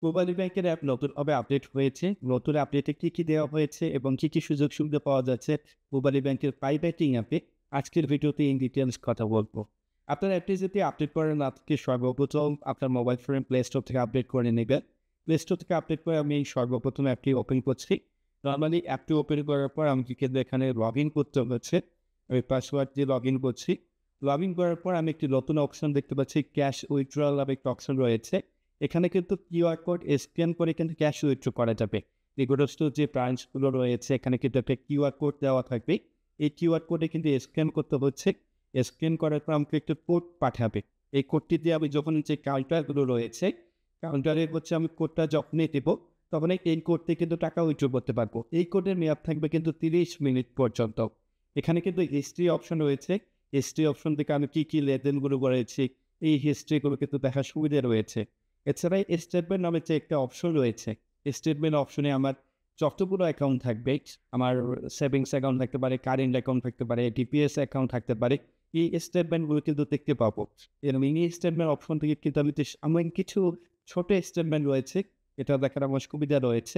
Mobile ব্যাংকের app নতুনভাবে update হয়েছে। নতুন আপডেটে কি দেওয়া হয়েছে এবং কি সুযোগ সুবিধা পাওয়া যাচ্ছে মোবাইল ব্যাংকের প্রাইভেটিং অ্যাপে আজকের ভিডিওতে ইন ডিটেইলস কথা বলব। আপনার অ্যাপটি যদি আপডেট করেন আজকে সর্বপ্রথম আপনার মোবাইল ফোনের প্লে স্টোর থেকে আপডেট করে নেবেন। প্লে স্টোর থেকে আপডেট করে আমি সর্বপ্রথম অ্যাপটি ওপেন করছি। নরমালি অ্যাপটি ওপেন করার পর আমাকে কিন্তু এখানে লগইন করতে হচ্ছে। আমি পাসওয়ার্ড দিয়ে লগইন করছি। লগইন করার পর আমি একটি নতুন অপশন দেখতে পাচ্ছি ক্যাশ উইথড্রয়াল নামে একটা অপশন রয়েছে। এখানে কিন্তু কিউআর কোড স্ক্যান করে কিন্তু ক্যাশ উইথড্র করা যাবে। নিকটস্থ যে ব্রাঞ্চগুলো রয়েছে এখানে কিন্তু একটা কিউআর কোড দেওয়া থাকবে। এই কিউআর কোডে কিন্তু স্ক্যান করতে হচ্ছে। স্ক্যান করার পর আমাকে একটা কোড পাঠাবে। এই কোডটি দিয়ে আমি যখন যে কাউন্টারগুলো রয়েছে, কাউন্টারে হচ্ছে আমি কোডটা যখনই দেব, তখনই এই কোড থেকে কিন্তু টাকা উইথড্র করতে পারবো। এই কোডের মেয়াদ থাকবে কিন্তু ৩০ মিনিট পর্যন্ত। এখানে কিন্তু হিস্ট্রি অপশন রয়েছে। হিস্ট্রি অপশন থেকে আমি কি লেনদেনগুলো করেছি, এই হিস্ট্রিগুলো কিন্তু দেখার সুবিধা রয়েছে। এছাড়া স্টেটমেন্ট নামে যে একটা অপশন রয়েছে, স্টেটমেন্ট অপশনে আমার যতগুলো অ্যাকাউন্ট থাকবে, আমার সেভিংস অ্যাকাউন্ট থাকতে পারে, কারেন্ট অ্যাকাউন্ট থাকতে পারে, ডিপিএস অ্যাকাউন্ট থাকতে পারে। এই স্টেটমেন্টগুলো কিন্তু দেখতে পাবো। এরকম এই স্টেটমেন্ট অপশন থেকে কিন্তু আমি কিছু ছোট স্টেটমেন্ট রয়েছে, এটা দেখার আমার সুবিধা রয়েছে।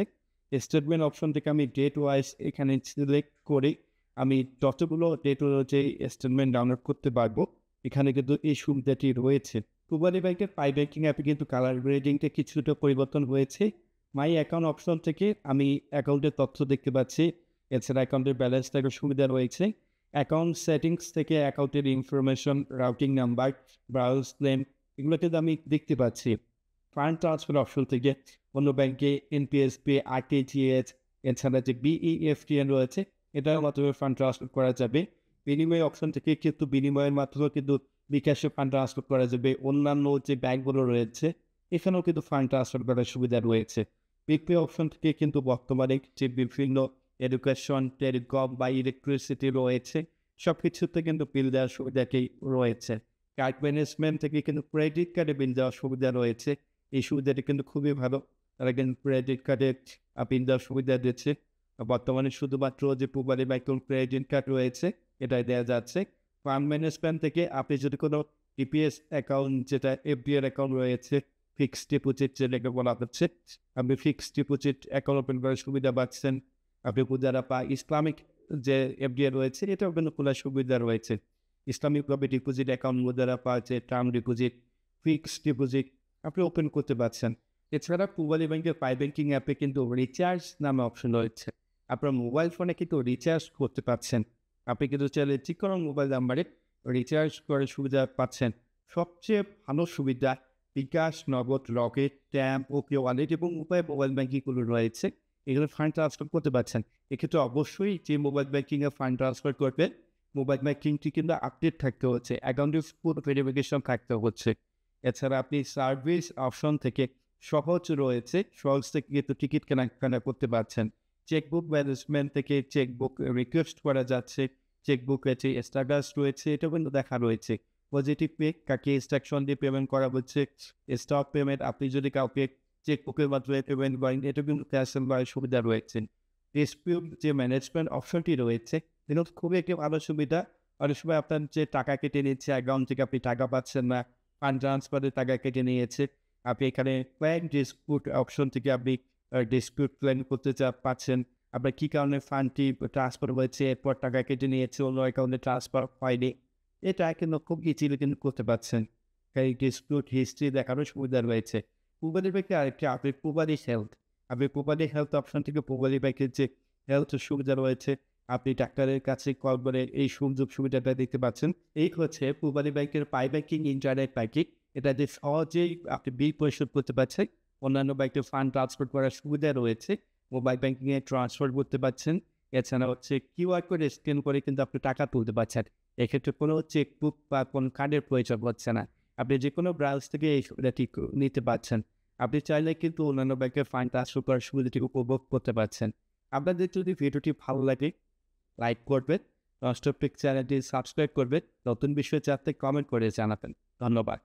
স্টেটমেন্ট অপশন থেকে আমি ডেট ওয়াইজ এখানে সিলেক্ট করে আমি যতগুলো ডেট অনুযায়ী স্টেটমেন্ট ডাউনলোড করতে পারবো। এখানে কিন্তু এই সুবিধাটি রয়েছে। পূবালী ব্যাংকের পাই ব্যাংকিং অ্যাপে কিন্তু কালার গ্রেডিংটা কিছুটা পরিবর্তন হয়েছে। মাই অ্যাকাউন্ট অপশন থেকে আমি অ্যাকাউন্টের তথ্য দেখতে পাচ্ছি। এছাড়া অ্যাকাউন্টের ব্যালেন্স দেখার সুবিধা রয়েছে। অ্যাকাউন্ট সেটিংস থেকে অ্যাকাউন্টের information, routing number, browse name এগুলো কিন্তু আমি দেখতে পাচ্ছি। ফান্ড ট্রান্সফার অপশন থেকে অন্য ব্যাংকে এনপিএসপি, আরটিজিএস এছাড়া যে বিইএফটিএন রয়েছে এটার মাধ্যমে ফান্ড ট্রান্সফার করা যাবে। বিনিময় অপশন থেকে কিন্তু বিনিময়ের মাধ্যমে কিন্তু বিকাশে ফান্ড ট্রান্সফার করা যাবে। অন্যান্য যে ব্যাংকগুলো রয়েছে এখানেও কিন্তু ফান্ড ট্রান্সফার করার সুবিধা রয়েছে। বিপি অপশন থেকে কিন্তু বর্তমানে যে বিভিন্ন এডুকেশন, টেলিকম বা ইলেকট্রিসিটি রয়েছে সবকিছুতে কিন্তু বিল দেওয়ার সুবিধাটি রয়েছে। কার্ড ম্যানেজমেন্ট থেকে কিন্তু ক্রেডিট কার্ডে বিল দেওয়ার সুবিধা রয়েছে। এই সুবিধাটি কিন্তু খুবই ভালো। তারা কিন্তু ক্রেডিট কার্ডে বিল দেওয়ার সুবিধা দিচ্ছে। বর্তমানে শুধুমাত্র যে পূবালী ব্যাংকের ক্রেডিট কার্ড রয়েছে এটাই দেওয়া যাচ্ছে। ফান্ড ম্যানেজমেন্ট থেকে আপনি যদি কোনো ডিপিএস অ্যাকাউন্ট যেটা এফডিআর অ্যাকাউন্ট রয়েছে, ফিক্সড ডিপোজিট যেটাকে বলা হচ্ছে, আপনি ফিক্সড ডিপোজিট অ্যাকাউন্ট ওপেন করার সুবিধা পাচ্ছেন। আপনি যারা ইসলামিক যে এফডিআর রয়েছে এটাও কিন্তু খোলার সুবিধা রয়েছে। ইসলামিকভাবে ডিপোজিট অ্যাকাউন্ট যারা পাচ্ছে টার্ম ডিপোজিট, ফিক্সড ডিপোজিট আপনি ওপেন করতে পারছেন। এছাড়া পূবালী ব্যাংকের পাই ব্যাংকিং অ্যাপে কিন্তু রিচার্জ নামে অপশন রয়েছে। আপনার মোবাইল ফোনে কিন্তু রিচার্জ করতে পারছেন। আপনি কিন্তু চাইলে যেকোনো মোবাইল নাম্বারে রিচার্জ করার সুবিধা পাচ্ছেন। সবচেয়ে ভালো সুবিধা বিকাশ, নগদ, রকেট, ট্যাম্প, ওকে ওয়ালেট এবং উপায় মোবাইল ব্যাংকিংগুলো রয়েছে। এগুলো ফান্ড ট্রান্সফার করতে পারছেন। এক্ষেত্রে অবশ্যই যে মোবাইল ব্যাংকিংয়ে ফান্ড ট্রান্সফার করবে, মোবাইল ব্যাংকিংটি কিন্তু আপডেট থাকতে হচ্ছে। অ্যাকাউন্টের ফুল ভেরিফিকেশন থাকতে হচ্ছে। এছাড়া আপনি সার্ভিস অপশন থেকে সহজ রয়েছে। সহজ থেকে কিন্তু টিকিট কেনাকাটা করতে পারছেন। চেকবুক ম্যানেজমেন্ট থেকে চেকবুক রিকোয়েস্ট করা যাচ্ছে। চেকবুকে যে স্ট্যাটাস রয়েছে এটাও কিন্তু দেখা রয়েছে। পজিটিভ পে কাকে ইনস্ট্রাকশন দিয়ে পেমেন্ট করা হচ্ছে। স্টপ পেমেন্ট আপনি যদি কাউকে চেকবুকের মাধ্যমে পেমেন্ট করেন এটা কিন্তু ক্যানসেল করার সুবিধা রয়েছে। ডিসপিউট যে ম্যানেজমেন্ট অপশনটি রয়েছে এটা খুবই একটি ভালো সুবিধা। অনেক সময় আপনার যে টাকা কেটে নিচ্ছে অ্যাকাউন্ট থেকে আপনি টাকা পাচ্ছেন না, ফান্ড ট্রান্সফারের টাকা কেটে নিয়েছে। আপনি এখানে ক্লায়েন্ট ডিসপিউট অপশন থেকে আপনি ডিসপিউট ক্লেম করতে পারছেন। আপনার কী কারণে ফান্ডটি ট্রান্সফার হয়েছে, এরপর টাকা কেটে নিয়েছে, অন্য অ্যাকাউন্টে ট্রান্সফার হয়নি। এটা কিন্তু খুব ইজিলি কিন্তু করতে পারছেন। এই ডিসপিউট হিস্ট্রি দেখারও সুবিধা রয়েছে। পূবালী ব্যাংকে আরেকটি আপনি পূবালী হেলথ। আপনি পূবালী হেলথ অপশন থেকে পূবালী ব্যাংকের যে হেলথ সুবিধা রয়েছে, আপনি ডাক্তারের কাছে কল করে এই সুযোগ সুবিধাটা দেখতে পাচ্ছেন। এই হচ্ছে পূবালী ব্যাংকের পাই ব্যাংকিং ইন্টারনেট ব্যাংকিং। এটাতে সহজেই আপনি বিল পরিশোধ করতে পারছেন। অন্যান্য ব্যাংকে ফান্ড ট্রান্সফার করার সুবিধা রয়েছে। মোবাইল ব্যাংকিংয়ে ট্রান্সফার করতে পারছেন। এছাড়া হচ্ছে কিউআর কোড স্ক্যান করে কিন্তু আপনি টাকা তুলতে পারছেন। এক্ষেত্রে কোনো চেকবুক বা কোনো কার্ডের প্রয়োজন হচ্ছে না। আপনি যেকোনো ব্রাঞ্চ থেকে এই সুবিধাটি নিতে পারছেন। আপনি চাইলে কিন্তু অন্যান্য ব্যাংকের ফান্ড ট্রান্সফার করার সুবিধাটি উপভোগ করতে পারছেন। আপনাদের যদি ভিডিওটি ভালো লাগে লাইক করবেন, নষ্ট পিক চ্যানেলটি সাবস্ক্রাইব করবেন, নতুন বিষয় জানতে কমেন্ট করে জানাবেন। ধন্যবাদ।